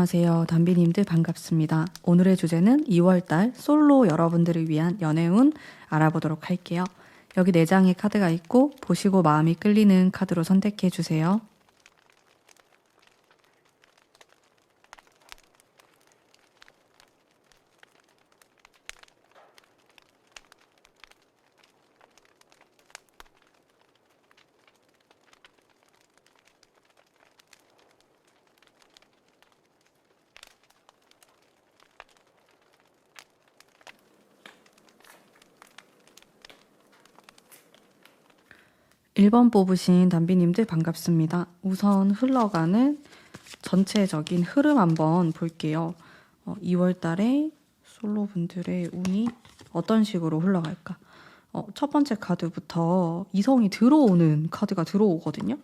안녕하세요. 담비님들 반갑습니다. 오늘의 주제는 2월달 솔로 여러분들을 위한 연애운 알아보도록 할게요. 여기 4장의 카드가 있고 보시고 마음이 끌리는 카드로 선택해 주세요. (1번) 뽑으신 담비님들 반갑습니다. 우선 흘러가는 전체적인 흐름 한번 볼게요. 2월 달에 솔로분들의 운이 어떤 식으로 흘러갈까? 첫 번째 카드부터 이성이 들어오는 카드가 들어오거든요.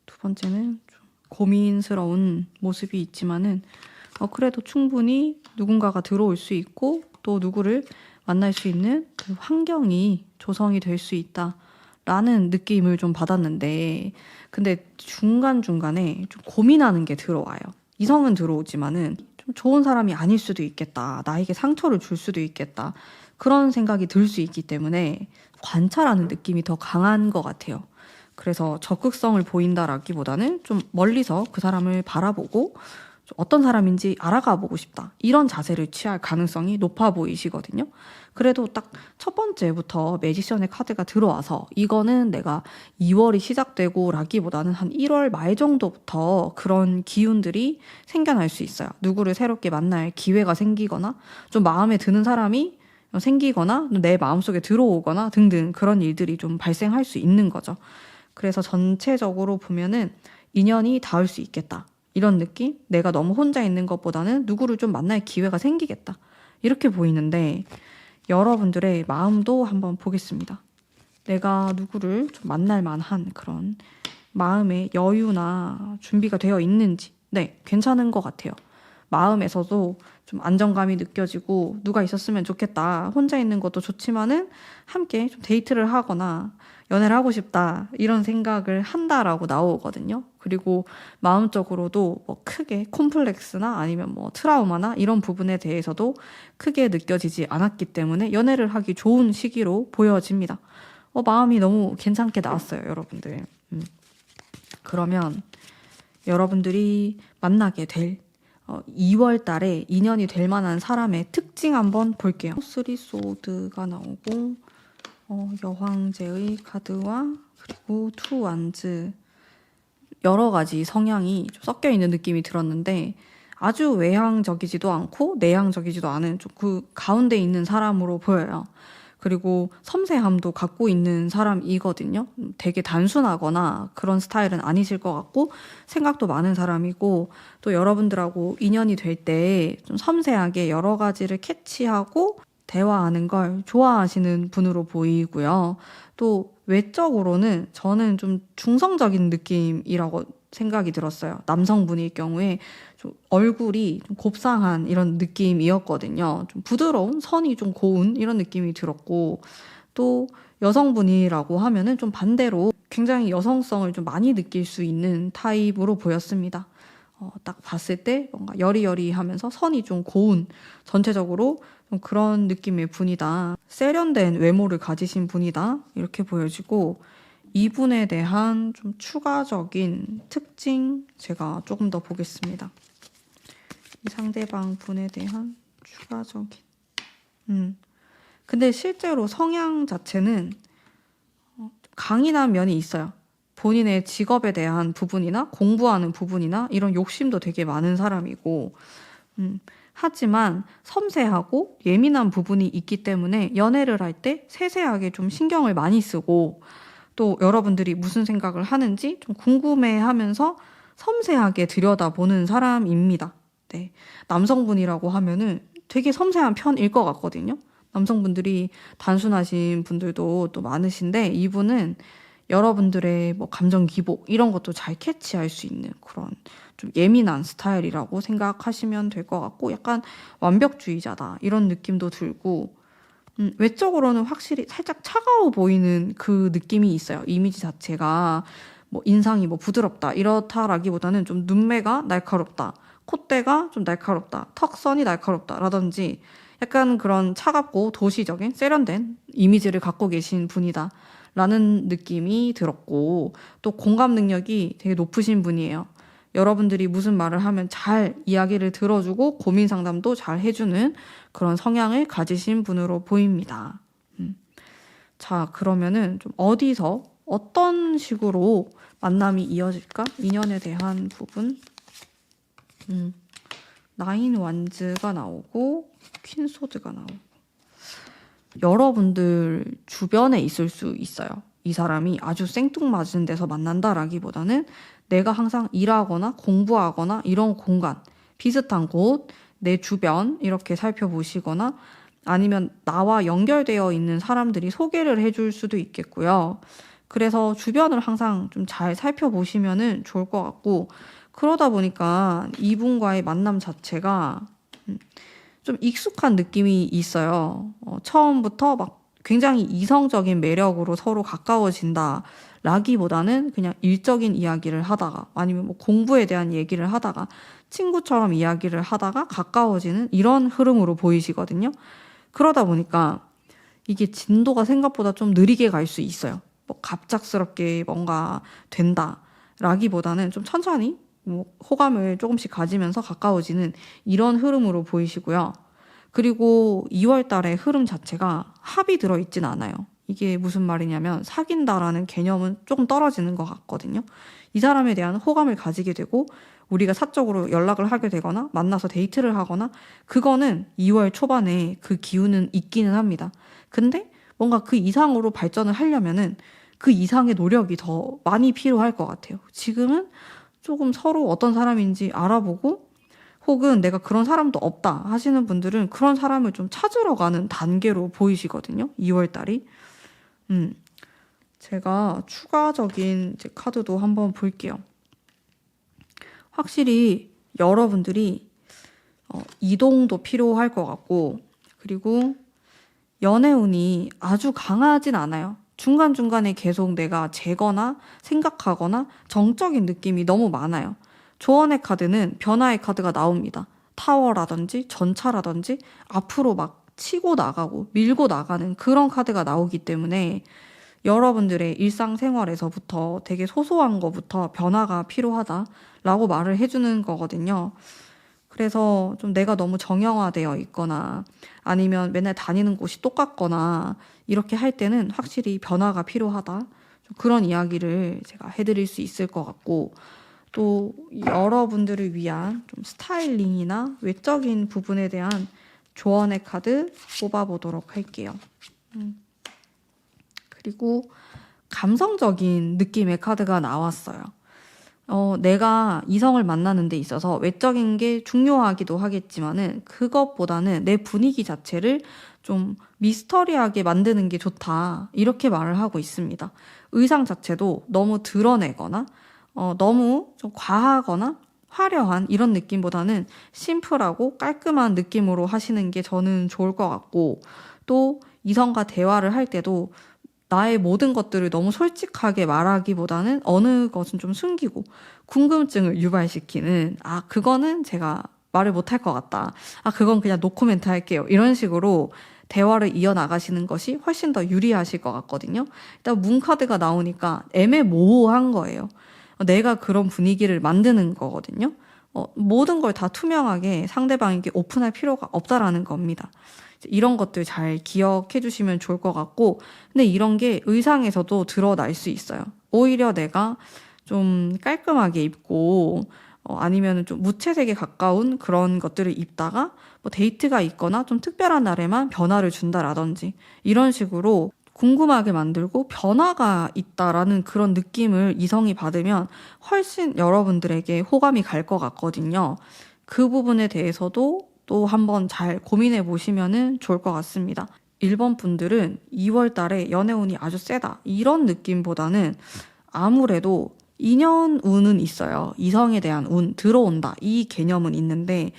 두 번째는 좀 고민스러운 모습이 있지만은 그래도 충분히 누군가가 들어올 수 있고 또 누구를 만날 수 있는 그 환경이 조성이 될 수 있다. 라는 느낌을 좀 받았는데 근데 중간중간에 좀 고민하는 게 들어와요. 이성은 들어오지만은 좀 좋은 사람이 아닐 수도 있겠다. 나에게 상처를 줄 수도 있겠다. 그런 생각이 들 수 있기 때문에 관찰하는 느낌이 더 강한 것 같아요. 그래서 적극성을 보인다라기보다는 좀 멀리서 그 사람을 바라보고 어떤 사람인지 알아가 보고 싶다. 이런 자세를 취할 가능성이 높아 보이시거든요. 그래도 딱 첫 번째부터 매지션의 카드가 들어와서 이거는 내가 2월이 시작되고 라기보다는 한 1월 말 정도부터 그런 기운들이 생겨날 수 있어요. 누구를 새롭게 만날 기회가 생기거나 좀 마음에 드는 사람이 생기거나 내 마음속에 들어오거나 등등 그런 일들이 좀 발생할 수 있는 거죠. 그래서 전체적으로 보면은 인연이 닿을 수 있겠다. 이런 느낌? 내가 너무 혼자 있는 것보다는 누구를 좀 만날 기회가 생기겠다. 이렇게 보이는데 여러분들의 마음도 한번 보겠습니다. 내가 누구를 좀 만날 만한 그런 마음의 여유나 준비가 되어 있는지 네, 괜찮은 것 같아요. 마음에서도 좀 안정감이 느껴지고 누가 있었으면 좋겠다. 혼자 있는 것도 좋지만은 함께 좀 데이트를 하거나 연애를 하고 싶다. 이런 생각을 한다라고 나오거든요. 그리고 마음적으로도 뭐 크게 콤플렉스나 아니면 뭐 트라우마나 이런 부분에 대해서도 크게 느껴지지 않았기 때문에 연애를 하기 좋은 시기로 보여집니다. 마음이 너무 괜찮게 나왔어요, 여러분들. 그러면 여러분들이 만나게 될 2월 달에 인연이 될 만한 사람의 특징 한번 볼게요. 3 소드가 나오고 여황제의 카드와 그리고 2 완즈 여러 가지 성향이 좀 섞여 있는 느낌이 들었는데 아주 외향적이지도 않고 내향적이지도 않은 좀 그 가운데 있는 사람으로 보여요. 그리고 섬세함도 갖고 있는 사람이거든요. 되게 단순하거나 그런 스타일은 아니실 것 같고 생각도 많은 사람이고 또 여러분들하고 인연이 될 때 좀 섬세하게 여러 가지를 캐치하고 대화하는 걸 좋아하시는 분으로 보이고요. 또 외적으로는 저는 좀 중성적인 느낌이라고 생각이 들었어요. 남성분일 경우에 좀 얼굴이 좀 곱상한 이런 느낌이었거든요. 좀 부드러운 선이 좀 고운 이런 느낌이 들었고 또 여성분이라고 하면은 좀 반대로 굉장히 여성성을 좀 많이 느낄 수 있는 타입으로 보였습니다. 딱 봤을 때 뭔가 여리여리하면서 선이 좀 고운 전체적으로 좀 그런 느낌의 분이다. 세련된 외모를 가지신 분이다. 이렇게 보여지고 이분에 대한 좀 추가적인 특징 제가 조금 더 보겠습니다. 이 상대방 분에 대한 추가적인 근데 실제로 성향 자체는 강인한 면이 있어요. 본인의 직업에 대한 부분이나 공부하는 부분이나 이런 욕심도 되게 많은 사람이고 하지만 섬세하고 예민한 부분이 있기 때문에 연애를 할 때 세세하게 좀 신경을 많이 쓰고 또 여러분들이 무슨 생각을 하는지 좀 궁금해하면서 섬세하게 들여다보는 사람입니다. 네, 남성분이라고 하면은 되게 섬세한 편일 것 같거든요. 남성분들이 단순하신 분들도 또 많으신데 이분은 여러분들의 뭐 감정 기복 이런 것도 잘 캐치할 수 있는 그런 좀 예민한 스타일이라고 생각하시면 될 것 같고 약간 완벽주의자다 이런 느낌도 들고 외적으로는 확실히 살짝 차가워 보이는 그 느낌이 있어요. 이미지 자체가 뭐 인상이 뭐 부드럽다 이렇다라기보다는 좀 눈매가 날카롭다 콧대가 좀 날카롭다, 턱선이 날카롭다 라든지 약간 그런 차갑고 도시적인 세련된 이미지를 갖고 계신 분이다 라는 느낌이 들었고, 또 공감 능력이 되게 높으신 분이에요. 여러분들이 무슨 말을 하면 잘 이야기를 들어주고 고민 상담도 잘 해주는 그런 성향을 가지신 분으로 보입니다. 자, 그러면은 좀 어디서 어떤 식으로 만남이 이어질까? 인연에 대한 부분. 나인 완즈가 나오고 퀸 소드가 나오고. 여러분들 주변에 있을 수 있어요. 이 사람이 아주 생뚱맞은 데서 만난다라기보다는 내가 항상 일하거나 공부하거나 이런 공간, 비슷한 곳, 내 주변 이렇게 살펴보시거나 아니면 나와 연결되어 있는 사람들이 소개를 해줄 수도 있겠고요. 그래서 주변을 항상 좀 잘 살펴보시면은 좋을 것 같고, 그러다 보니까 이분과의 만남 자체가 좀 익숙한 느낌이 있어요. 처음부터 막 굉장히 이성적인 매력으로 서로 가까워진다 라기보다는 그냥 일적인 이야기를 하다가 아니면 뭐 공부에 대한 얘기를 하다가 친구처럼 이야기를 하다가 가까워지는 이런 흐름으로 보이시거든요. 그러다 보니까 이게 진도가 생각보다 좀 느리게 갈 수 있어요. 뭐 갑작스럽게 뭔가 된다 라기보다는 좀 천천히 뭐 호감을 조금씩 가지면서 가까워지는 이런 흐름으로 보이시고요. 그리고 2월 달에 흐름 자체가 합이 들어있진 않아요. 이게 무슨 말이냐면 사귄다라는 개념은 조금 떨어지는 것 같거든요. 이 사람에 대한 호감을 가지게 되고 우리가 사적으로 연락을 하게 되거나 만나서 데이트를 하거나 그거는 2월 초반에 그 기운은 있기는 합니다. 근데 뭔가 그 이상으로 발전을 하려면은 그 이상의 노력이 더 많이 필요할 것 같아요. 지금은 조금 서로 어떤 사람인지 알아보고 혹은 내가 그런 사람도 없다 하시는 분들은 그런 사람을 좀 찾으러 가는 단계로 보이시거든요. 2월 달이. 제가 추가적인 이제 카드도 한번 볼게요. 확실히 여러분들이 이동도 필요할 것 같고, 그리고 연애운이 아주 강하진 않아요. 중간중간에 계속 내가 재거나 생각하거나 정적인 느낌이 너무 많아요. 조언의 카드는 변화의 카드가 나옵니다. 타워라든지 전차라든지 앞으로 막 치고 나가고 밀고 나가는 그런 카드가 나오기 때문에 여러분들의 일상생활에서부터 되게 소소한 거부터 변화가 필요하다라고 말을 해주는 거거든요. 그래서 좀 내가 너무 정형화되어 있거나 아니면 맨날 다니는 곳이 똑같거나 이렇게 할 때는 확실히 변화가 필요하다. 좀 그런 이야기를 제가 해드릴 수 있을 것 같고, 또 여러분들을 위한 좀 스타일링이나 외적인 부분에 대한 조언의 카드 뽑아보도록 할게요. 그리고 감성적인 느낌의 카드가 나왔어요. 내가 이성을 만나는 데 있어서 외적인 게 중요하기도 하겠지만은 그것보다는 내 분위기 자체를 좀 미스터리하게 만드는 게 좋다. 이렇게 말을 하고 있습니다. 의상 자체도 너무 드러내거나 너무 좀 과하거나 화려한 이런 느낌보다는 심플하고 깔끔한 느낌으로 하시는 게 저는 좋을 것 같고, 또 이성과 대화를 할 때도 나의 모든 것들을 너무 솔직하게 말하기보다는 어느 것은 좀 숨기고 궁금증을 유발시키는, 그거는 제가 말을 못할 것 같다. 그건 그냥 노코멘트 할게요. 이런 식으로 대화를 이어나가시는 것이 훨씬 더 유리하실 것 같거든요. 일단 문카드가 나오니까 애매모호한 거예요. 내가 그런 분위기를 만드는 거거든요. 모든 걸 다 투명하게 상대방에게 오픈할 필요가 없다라는 겁니다. 이런 것들 잘 기억해 주시면 좋을 것 같고, 근데 이런 게 의상에서도 드러날 수 있어요. 오히려 내가 좀 깔끔하게 입고 아니면 좀 무채색에 가까운 그런 것들을 입다가 뭐 데이트가 있거나 좀 특별한 날에만 변화를 준다라든지 이런 식으로 궁금하게 만들고 변화가 있다라는 그런 느낌을 이성이 받으면 훨씬 여러분들에게 호감이 갈 것 같거든요. 그 부분에 대해서도 또 한번 잘 고민해 보시면은 좋을 것 같습니다. 1번 분들은 2월 달에 연애운이 아주 세다. 이런 느낌보다는 아무래도 인연 운은 있어요. 이성에 대한 운, 들어온다. 이 개념은 있는데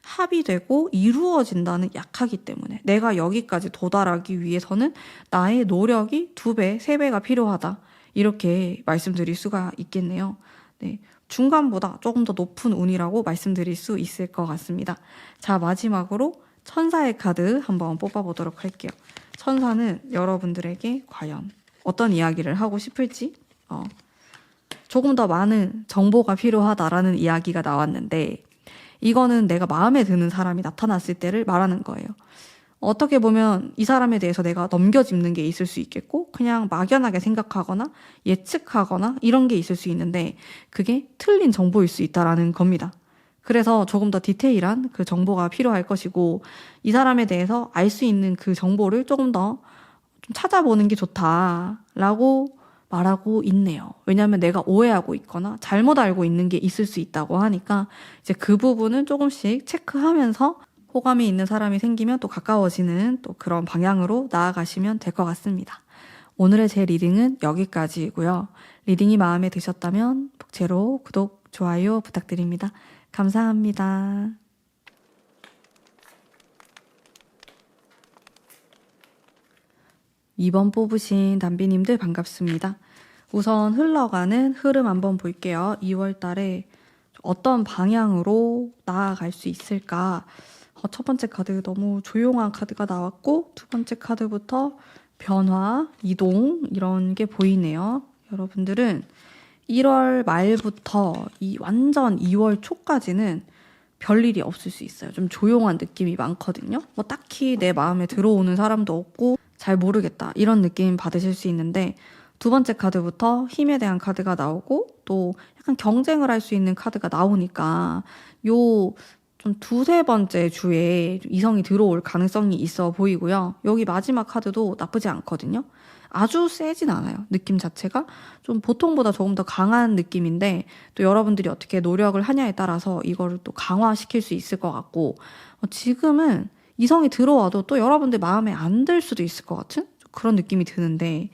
합이 되고 이루어진다는 약하기 때문에 내가 여기까지 도달하기 위해서는 나의 노력이 2배, 3배가 필요하다. 이렇게 말씀드릴 수가 있겠네요. 네, 중간보다 조금 더 높은 운이라고 말씀드릴 수 있을 것 같습니다. 자, 마지막으로 천사의 카드 한번 뽑아보도록 할게요. 천사는 여러분들에게 과연 어떤 이야기를 하고 싶을지 조금 더 많은 정보가 필요하다라는 이야기가 나왔는데, 이거는 내가 마음에 드는 사람이 나타났을 때를 말하는 거예요. 어떻게 보면 이 사람에 대해서 내가 넘겨짚는 게 있을 수 있겠고, 그냥 막연하게 생각하거나 예측하거나 이런 게 있을 수 있는데, 그게 틀린 정보일 수 있다라는 겁니다. 그래서 조금 더 디테일한 그 정보가 필요할 것이고, 이 사람에 대해서 알 수 있는 그 정보를 조금 더 좀 찾아보는 게 좋다라고 말하고 있네요. 왜냐하면 내가 오해하고 있거나 잘못 알고 있는 게 있을 수 있다고 하니까, 이제 그 부분은 조금씩 체크하면서 호감이 있는 사람이 생기면 또 가까워지는 또 그런 방향으로 나아가시면 될 것 같습니다. 오늘의 제 리딩은 여기까지이고요. 리딩이 마음에 드셨다면 복채로 구독, 좋아요 부탁드립니다. 감사합니다. 이번 뽑으신 담비님들 반갑습니다. 우선 흘러가는 흐름 한번 볼게요. 2월 달에 어떤 방향으로 나아갈 수 있을까? 첫 번째 카드 너무 조용한 카드가 나왔고, 두 번째 카드부터 변화, 이동 이런 게 보이네요. 여러분들은 1월 말부터 완전 2월 초까지는 별일이 없을 수 있어요. 좀 조용한 느낌이 많거든요. 뭐 딱히 내 마음에 들어오는 사람도 없고 잘 모르겠다 이런 느낌 받으실 수 있는데, 두 번째 카드부터 힘에 대한 카드가 나오고 또 약간 경쟁을 할 수 있는 카드가 나오니까 요 좀 두세 번째 주에 이성이 들어올 가능성이 있어 보이고요. 여기 마지막 카드도 나쁘지 않거든요. 아주 세진 않아요. 느낌 자체가 좀 보통보다 조금 더 강한 느낌인데, 또 여러분들이 어떻게 노력을 하냐에 따라서 이거를 또 강화시킬 수 있을 것 같고, 지금은 이성이 들어와도 또 여러분들 마음에 안 들 수도 있을 것 같은 그런 느낌이 드는데,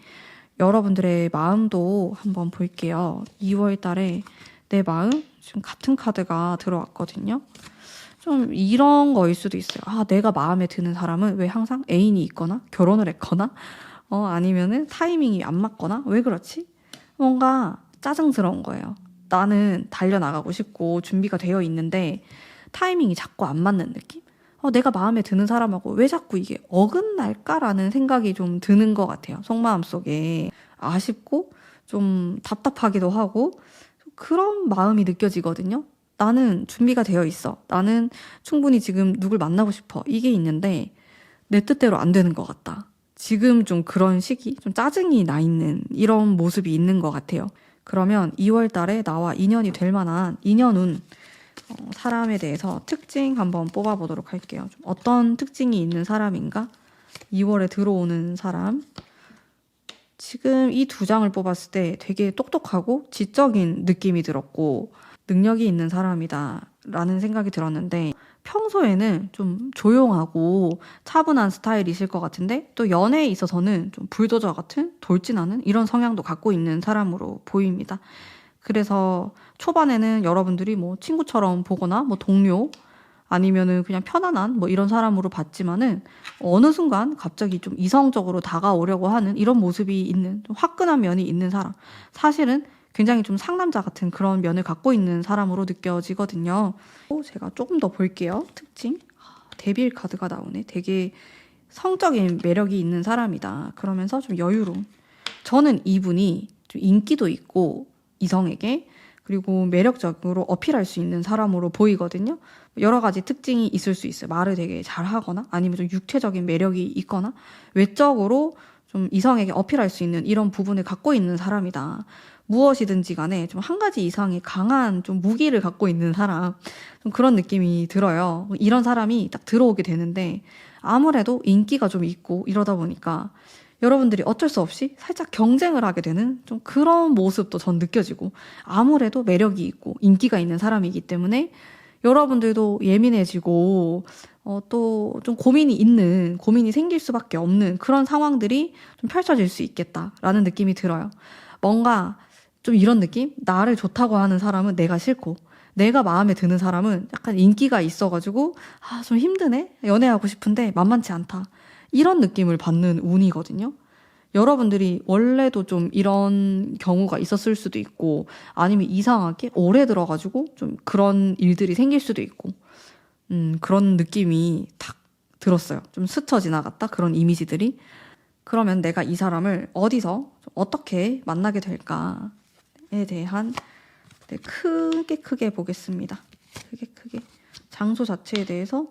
여러분들의 마음도 한번 볼게요. 2월 달에 내 마음, 지금 같은 카드가 들어왔거든요. 좀 이런 거일 수도 있어요. 내가 마음에 드는 사람은 왜 항상 애인이 있거나 결혼을 했거나 아니면은 타이밍이 안 맞거나 왜 그렇지? 뭔가 짜증스러운 거예요. 나는 달려나가고 싶고 준비가 되어 있는데 타이밍이 자꾸 안 맞는 느낌? 내가 마음에 드는 사람하고 왜 자꾸 이게 어긋날까라는 생각이 좀 드는 것 같아요. 속마음 속에 아쉽고 좀 답답하기도 하고 그런 마음이 느껴지거든요. 나는 준비가 되어 있어. 나는 충분히 지금 누굴 만나고 싶어. 이게 있는데 내 뜻대로 안 되는 것 같다. 지금 좀 그런 시기, 좀 짜증이 나 있는 이런 모습이 있는 것 같아요. 그러면 2월 달에 나와 인연이 될 만한 인연운 사람에 대해서 특징 한번 뽑아보도록 할게요. 좀 어떤 특징이 있는 사람인가? 2월에 들어오는 사람. 지금 이 두 장을 뽑았을 때 되게 똑똑하고 지적인 느낌이 들었고 능력이 있는 사람이다 라는 생각이 들었는데, 평소에는 좀 조용하고 차분한 스타일이실 것 같은데 또 연애에 있어서는 좀 불도저 같은 돌진하는 이런 성향도 갖고 있는 사람으로 보입니다. 그래서 초반에는 여러분들이 뭐 친구처럼 보거나 뭐 동료 아니면은 그냥 편안한 뭐 이런 사람으로 봤지만은 어느 순간 갑자기 좀 이성적으로 다가오려고 하는 이런 모습이 있는 좀 화끈한 면이 있는 사람. 사실은 굉장히 좀 상남자 같은 그런 면을 갖고 있는 사람으로 느껴지거든요. 제가 조금 더 볼게요. 특징. 데빌 카드가 나오네. 되게 성적인 매력이 있는 사람이다. 그러면서 좀 여유로운. 저는 이분이 좀 인기도 있고 이성에게, 그리고 매력적으로 어필할 수 있는 사람으로 보이거든요. 여러 가지 특징이 있을 수 있어요. 말을 되게 잘하거나 아니면 좀 육체적인 매력이 있거나 외적으로 좀 이성에게 어필할 수 있는 이런 부분을 갖고 있는 사람이다. 무엇이든지 간에 좀 한 가지 이상의 강한 좀 무기를 갖고 있는 사람, 좀 그런 느낌이 들어요. 이런 사람이 딱 들어오게 되는데 아무래도 인기가 좀 있고 이러다 보니까 여러분들이 어쩔 수 없이 살짝 경쟁을 하게 되는 좀 그런 모습도 전 느껴지고, 아무래도 매력이 있고 인기가 있는 사람이기 때문에 여러분들도 예민해지고 또 좀 고민이 생길 수밖에 없는 그런 상황들이 좀 펼쳐질 수 있겠다라는 느낌이 들어요. 뭔가 좀 이런 느낌? 나를 좋다고 하는 사람은 내가 싫고, 내가 마음에 드는 사람은 약간 인기가 있어가지고 좀 힘드네? 연애하고 싶은데 만만치 않다. 이런 느낌을 받는 운이거든요. 여러분들이 원래도 좀 이런 경우가 있었을 수도 있고, 아니면 이상하게 오래 들어가지고 좀 그런 일들이 생길 수도 있고, 그런 느낌이 탁 들었어요. 좀 스쳐 지나갔다? 그런 이미지들이. 그러면 내가 이 사람을 어디서 어떻게 만나게 될까에 대한 크게 보겠습니다. 크게. 장소 자체에 대해서,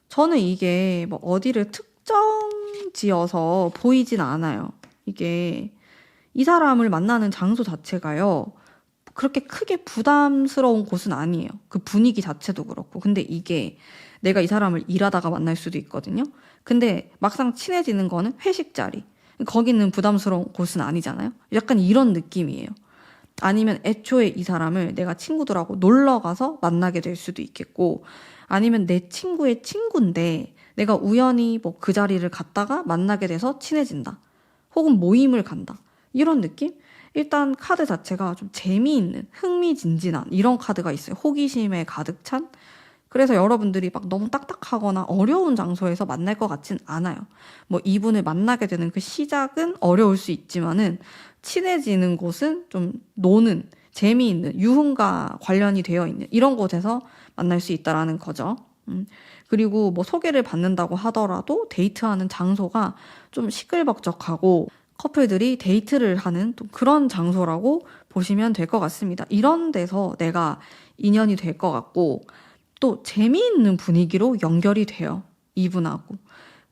저는 이게 뭐 어디를 특정 지어서 보이진 않아요. 이게 이 사람을 만나는 장소 자체가요, 그렇게 크게 부담스러운 곳은 아니에요. 그 분위기 자체도 그렇고. 근데 이게 내가 이 사람을 일하다가 만날 수도 있거든요. 근데 막상 친해지는 거는 회식 자리. 거기는 부담스러운 곳은 아니잖아요. 약간 이런 느낌이에요. 아니면 애초에 이 사람을 내가 친구들하고 놀러 가서 만나게 될 수도 있겠고, 아니면 내 친구의 친구인데 내가 우연히 뭐 그 자리를 갔다가 만나게 돼서 친해진다. 혹은 모임을 간다. 이런 느낌? 일단 카드 자체가 좀 재미있는, 흥미진진한 이런 카드가 있어요. 호기심에 가득 찬. 그래서 여러분들이 막 너무 딱딱하거나 어려운 장소에서 만날 것 같진 않아요. 뭐 이분을 만나게 되는 그 시작은 어려울 수 있지만은 친해지는 곳은 좀 노는, 재미있는, 유흥과 관련이 되어 있는 이런 곳에서 만날 수 있다라는 거죠. 그리고 뭐 소개를 받는다고 하더라도 데이트하는 장소가 좀 시끌벅적하고 커플들이 데이트를 하는 또 그런 장소라고 보시면 될 것 같습니다. 이런 데서 내가 인연이 될 것 같고, 또 재미있는 분위기로 연결이 돼요. 이분하고.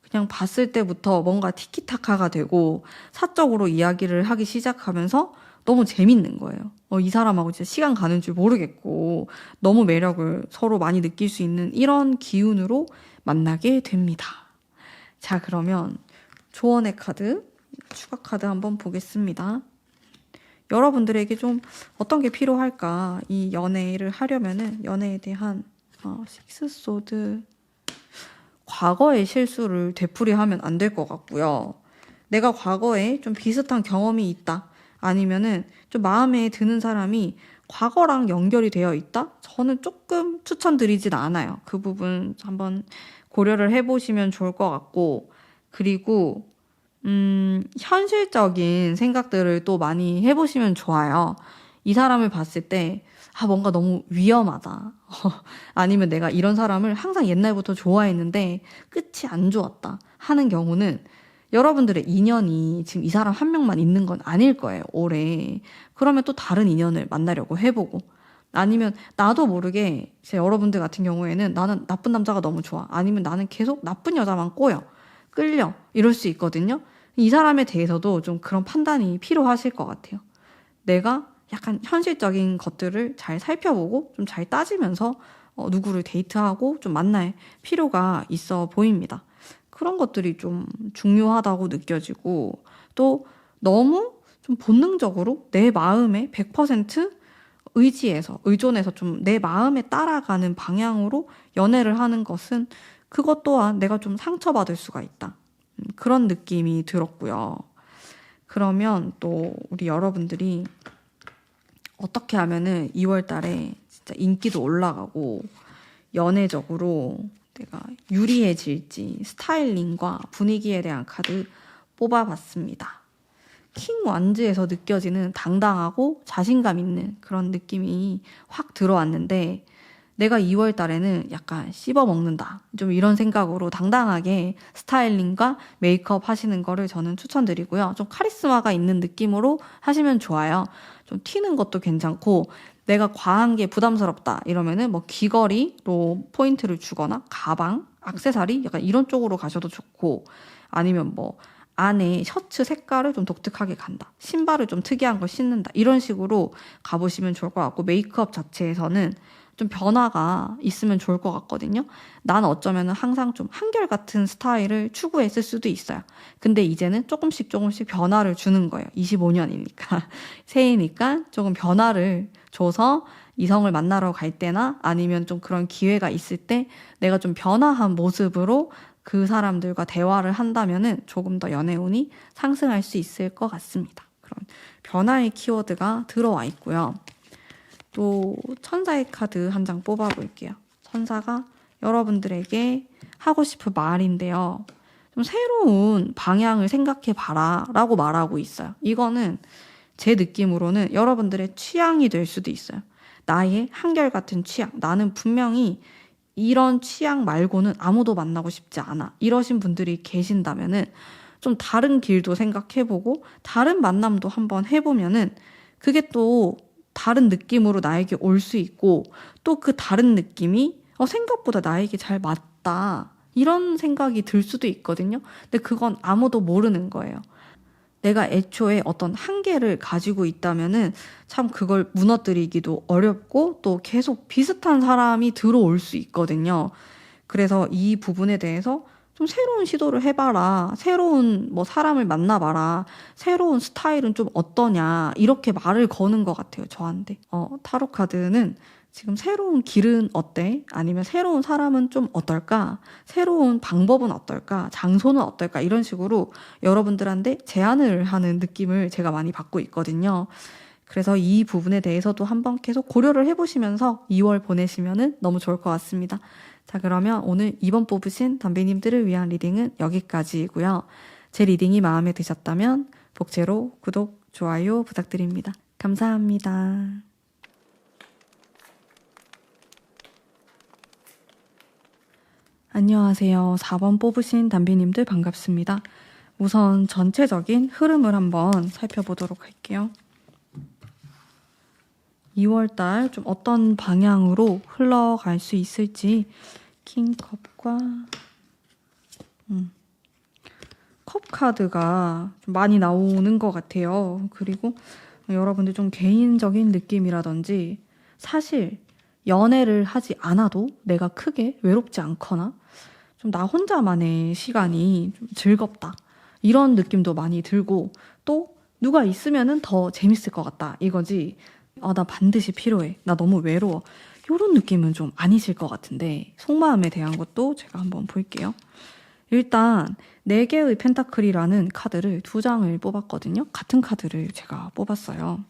그냥 봤을 때부터 뭔가 티키타카가 되고 사적으로 이야기를 하기 시작하면서 너무 재밌는 거예요. 이 사람하고 진짜 시간 가는 줄 모르겠고 너무 매력을 서로 많이 느낄 수 있는 이런 기운으로 만나게 됩니다. 자, 그러면 조언의 카드, 추가 카드 한번 보겠습니다. 여러분들에게 좀 어떤 게 필요할까? 이 연애를 하려면은 연애에 대한 식스 소드, 과거의 실수를 되풀이하면 안 될 것 같고요. 내가 과거에 좀 비슷한 경험이 있다. 아니면은 좀 마음에 드는 사람이 과거랑 연결이 되어 있다? 저는 조금 추천드리진 않아요. 그 부분 한번 고려를 해보시면 좋을 것 같고, 그리고 현실적인 생각들을 또 많이 해보시면 좋아요. 이 사람을 봤을 때, 뭔가 너무 위험하다. 아니면 내가 이런 사람을 항상 옛날부터 좋아했는데 끝이 안 좋았다 하는 경우는 여러분들의 인연이 지금 이 사람 한 명만 있는 건 아닐 거예요, 올해. 그러면 또 다른 인연을 만나려고 해보고. 아니면 나도 모르게 제 여러분들 같은 경우에는 나는 나쁜 남자가 너무 좋아. 아니면 나는 계속 나쁜 여자만 꼬여. 끌려. 이럴 수 있거든요. 이 사람에 대해서도 좀 그런 판단이 필요하실 것 같아요. 내가 약간 현실적인 것들을 잘 살펴보고 좀 잘 따지면서 누구를 데이트하고 좀 만날 필요가 있어 보입니다. 그런 것들이 좀 중요하다고 느껴지고, 또 너무 좀 본능적으로 내 마음에 100% 의존해서 좀 내 마음에 따라가는 방향으로 연애를 하는 것은 그것 또한 내가 좀 상처받을 수가 있다. 그런 느낌이 들었고요. 그러면 또 우리 여러분들이 어떻게 하면은 2월 달에 진짜 인기도 올라가고 연애적으로 내가 유리해질지 스타일링과 분위기에 대한 카드 뽑아봤습니다. 킹 완즈에서 느껴지는 당당하고 자신감 있는 그런 느낌이 확 들어왔는데, 내가 2월 달에는 약간 씹어먹는다. 좀 이런 생각으로 당당하게 스타일링과 메이크업 하시는 거를 저는 추천드리고요. 좀 카리스마가 있는 느낌으로 하시면 좋아요. 좀 튀는 것도 괜찮고, 내가 과한 게 부담스럽다 이러면은 뭐 귀걸이로 포인트를 주거나 가방, 액세서리 약간 이런 쪽으로 가셔도 좋고, 아니면 뭐 안에 셔츠 색깔을 좀 독특하게 간다. 신발을 좀 특이한 걸 신는다. 이런 식으로 가보시면 좋을 것 같고, 메이크업 자체에서는 좀 변화가 있으면 좋을 것 같거든요. 난 어쩌면 항상 좀 한결같은 스타일을 추구했을 수도 있어요. 근데 이제는 조금씩 변화를 주는 거예요. 25년이니까. 새해니까 조금 변화를 줘서 이성을 만나러 갈 때나 아니면 좀 그런 기회가 있을 때 내가 좀 변화한 모습으로 그 사람들과 대화를 한다면은 조금 더 연애운이 상승할 수 있을 것 같습니다. 그런 변화의 키워드가 들어와 있고요. 또 천사의 카드 한 장 뽑아볼게요. 천사가 여러분들에게 하고 싶은 말인데요. 좀 새로운 방향을 생각해 봐라 라고 말하고 있어요. 이거는 제 느낌으로는 여러분들의 취향이 될 수도 있어요. 나의 한결같은 취향. 나는 분명히 이런 취향 말고는 아무도 만나고 싶지 않아. 이러신 분들이 계신다면은 좀 다른 길도 생각해보고 다른 만남도 한번 해보면은 그게 또 다른 느낌으로 나에게 올 수 있고 또 그 다른 느낌이 생각보다 나에게 잘 맞다. 이런 생각이 들 수도 있거든요. 근데 그건 아무도 모르는 거예요. 내가 애초에 어떤 한계를 가지고 있다면은 참 그걸 무너뜨리기도 어렵고 또 계속 비슷한 사람이 들어올 수 있거든요. 그래서 이 부분에 대해서 좀 새로운 시도를 해봐라. 새로운 뭐 사람을 만나봐라. 새로운 스타일은 좀 어떠냐. 이렇게 말을 거는 것 같아요, 저한테. 타로 카드는 지금 새로운 길은 어때? 아니면 새로운 사람은 좀 어떨까? 새로운 방법은 어떨까? 장소는 어떨까? 이런 식으로 여러분들한테 제안을 하는 느낌을 제가 많이 받고 있거든요. 그래서 이 부분에 대해서도 한번 계속 고려를 해보시면서 2월 보내시면 너무 좋을 것 같습니다. 자, 그러면 오늘 2번 뽑으신 담비님들을 위한 리딩은 여기까지이고요. 제 리딩이 마음에 드셨다면 복제로 구독, 좋아요 부탁드립니다. 감사합니다. 안녕하세요. 4번 뽑으신 담비님들 반갑습니다. 우선 전체적인 흐름을 한번 살펴보도록 할게요. 2월달 좀 어떤 방향으로 흘러갈 수 있을지 킹컵과 컵 카드가 좀 많이 나오는 것 같아요. 그리고 여러분들 좀 개인적인 느낌이라든지 사실 연애를 하지 않아도 내가 크게 외롭지 않거나 좀 나 혼자만의 시간이 좀 즐겁다. 이런 느낌도 많이 들고 또 누가 있으면은 더 재밌을 것 같다. 이거지. 나 반드시 필요해. 나 너무 외로워. 이런 느낌은 좀 아니실 것 같은데 속마음에 대한 것도 제가 한번 볼게요. 일단 4개의 펜타클이라는 카드를 2장을 뽑았거든요. 같은 카드를 제가 뽑았어요.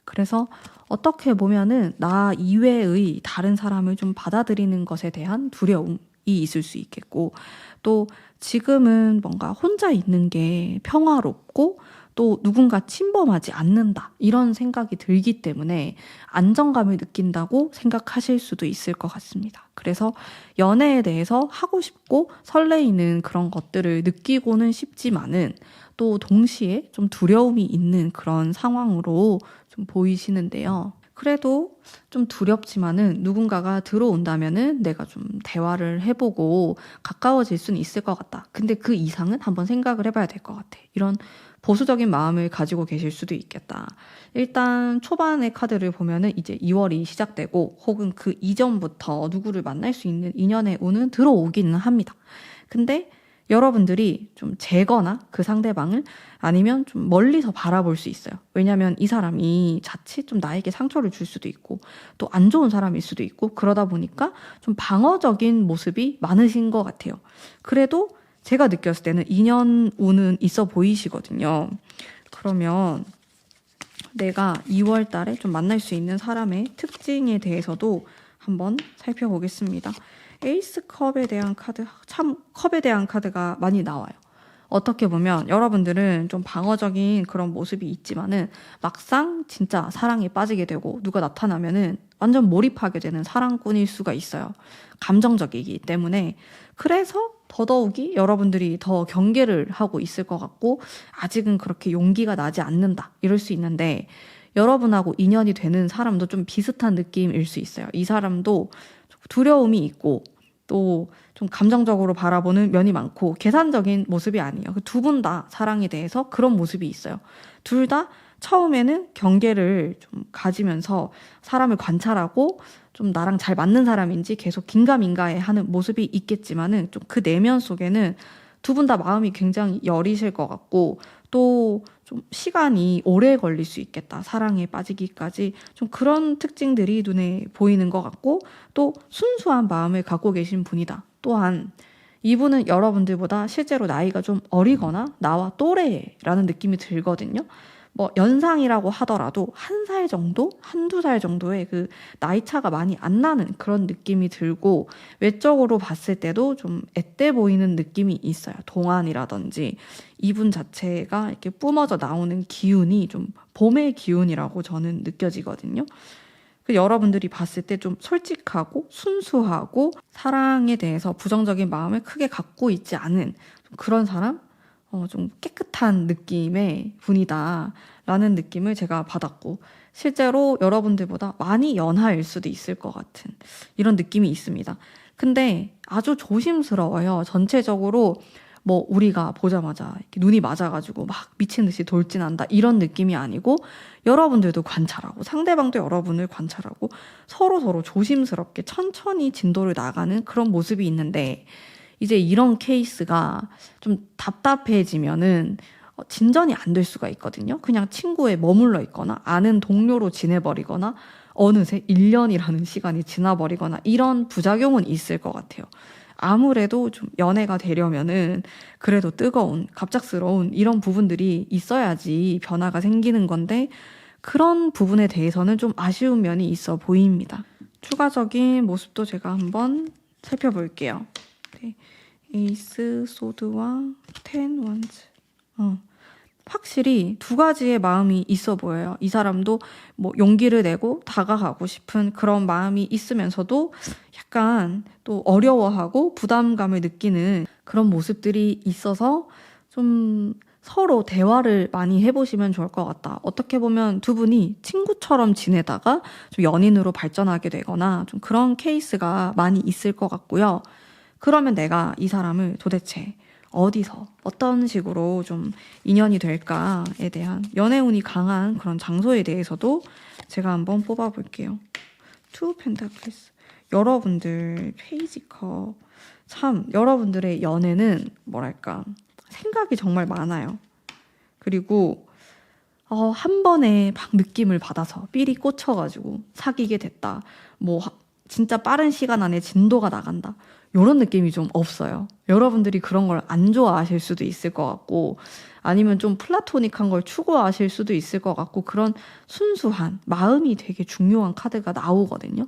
그래서 어떻게 보면은 나 이외의 다른 사람을 좀 받아들이는 것에 대한 두려움이 있을 수 있겠고 또 지금은 뭔가 혼자 있는 게 평화롭고 또 누군가 침범하지 않는다 이런 생각이 들기 때문에 안정감을 느낀다고 생각하실 수도 있을 것 같습니다. 그래서 연애에 대해서 하고 싶고 설레이는 그런 것들을 느끼고는 싶지만은 또 동시에 좀 두려움이 있는 그런 상황으로 좀 보이시는데요. 그래도 좀 두렵지만은 누군가가 들어온다면은 내가 좀 대화를 해보고 가까워질 수는 있을 것 같다. 근데 그 이상은 한번 생각을 해봐야 될 것 같아. 이런 보수적인 마음을 가지고 계실 수도 있겠다. 일단 초반의 카드를 보면은 이제 2월이 시작되고 혹은 그 이전부터 누구를 만날 수 있는 인연의 운은 들어오기는 합니다. 근데 여러분들이 좀 재거나 그 상대방을 아니면 좀 멀리서 바라볼 수 있어요. 왜냐하면 이 사람이 자칫 좀 나에게 상처를 줄 수도 있고 또 안 좋은 사람일 수도 있고 그러다 보니까 좀 방어적인 모습이 많으신 것 같아요. 그래도 제가 느꼈을 때는 인연 운은 있어 보이시거든요. 그러면 내가 2월 달에 좀 만날 수 있는 사람의 특징에 대해서도 한번 살펴보겠습니다. 에이스 컵에 대한 카드, 참 컵에 대한 카드가 많이 나와요. 어떻게 보면 여러분들은 좀 방어적인 그런 모습이 있지만은 막상 진짜 사랑에 빠지게 되고 누가 나타나면은 완전 몰입하게 되는 사랑꾼일 수가 있어요. 감정적이기 때문에. 그래서 더더욱이 여러분들이 더 경계를 하고 있을 것 같고 아직은 그렇게 용기가 나지 않는다. 이럴 수 있는데 여러분하고 인연이 되는 사람도 좀 비슷한 느낌일 수 있어요. 이 사람도 두려움이 있고 또 좀 감정적으로 바라보는 면이 많고 계산적인 모습이 아니에요. 두 분 다 사랑에 대해서 그런 모습이 있어요. 둘 다 처음에는 경계를 좀 가지면서 사람을 관찰하고 좀 나랑 잘 맞는 사람인지 계속 긴가민가해 하는 모습이 있겠지만은 좀 그 내면 속에는 두 분 다 마음이 굉장히 여리실 것 같고 또 좀 시간이 오래 걸릴 수 있겠다. 사랑에 빠지기까지 좀 그런 특징들이 눈에 보이는 것 같고 또 순수한 마음을 갖고 계신 분이다. 또한 이분은 여러분들보다 실제로 나이가 좀 어리거나 나와 또래라는 느낌이 들거든요. 뭐 연상이라고 하더라도 1살 정도? 한두 살 정도의 그 나이 차가 많이 안 나는 그런 느낌이 들고 외적으로 봤을 때도 좀 앳돼 보이는 느낌이 있어요. 동안이라든지 이분 자체가 이렇게 뿜어져 나오는 기운이 좀 봄의 기운이라고 저는 느껴지거든요. 여러분들이 봤을 때 좀 솔직하고 순수하고 사랑에 대해서 부정적인 마음을 크게 갖고 있지 않은 그런 사람? 좀 깨끗한 느낌의 분이다라는 느낌을 제가 받았고 실제로 여러분들보다 많이 연하일 수도 있을 것 같은 이런 느낌이 있습니다. 근데 아주 조심스러워요. 전체적으로 뭐 우리가 보자마자 이렇게 눈이 맞아가지고 막 미친 듯이 돌진한다 이런 느낌이 아니고 여러분들도 관찰하고 상대방도 여러분을 관찰하고 서로 조심스럽게 천천히 진도를 나가는 그런 모습이 있는데 이제 이런 케이스가 좀 답답해지면은 진전이 안 될 수가 있거든요. 그냥 친구에 머물러 있거나 아는 동료로 지내버리거나 어느새 1년이라는 시간이 지나버리거나 이런 부작용은 있을 것 같아요. 아무래도 좀 연애가 되려면은 그래도 뜨거운, 갑작스러운 이런 부분들이 있어야지 변화가 생기는 건데 그런 부분에 대해서는 좀 아쉬운 면이 있어 보입니다. 추가적인 모습도 제가 한번 살펴볼게요. 네. 에이스 소드와 10 원즈. 확실히 두 가지의 마음이 있어 보여요. 이 사람도 뭐 용기를 내고 다가가고 싶은 그런 마음이 있으면서도 약간 또 어려워하고 부담감을 느끼는 그런 모습들이 있어서 좀 서로 대화를 많이 해보시면 좋을 것 같다. 어떻게 보면 두 분이 친구처럼 지내다가 좀 연인으로 발전하게 되거나 좀 그런 케이스가 많이 있을 것 같고요. 그러면 내가 이 사람을 도대체 어디서 어떤 식으로 좀 인연이 될까에 대한 연애운이 강한 그런 장소에 대해서도 제가 한번 뽑아볼게요. 투 펜타클스. 여러분들 페이지컵. 참 여러분들의 연애는 뭐랄까 생각이 정말 많아요. 그리고 한 번에 막 느낌을 받아서 삘이 꽂혀가지고 사귀게 됐다. 뭐 진짜 빠른 시간 안에 진도가 나간다. 이런 느낌이 좀 없어요. 여러분들이 그런 걸 안 좋아하실 수도 있을 것 같고 아니면 좀 플라토닉한 걸 추구하실 수도 있을 것 같고 그런 순수한 마음이 되게 중요한 카드가 나오거든요.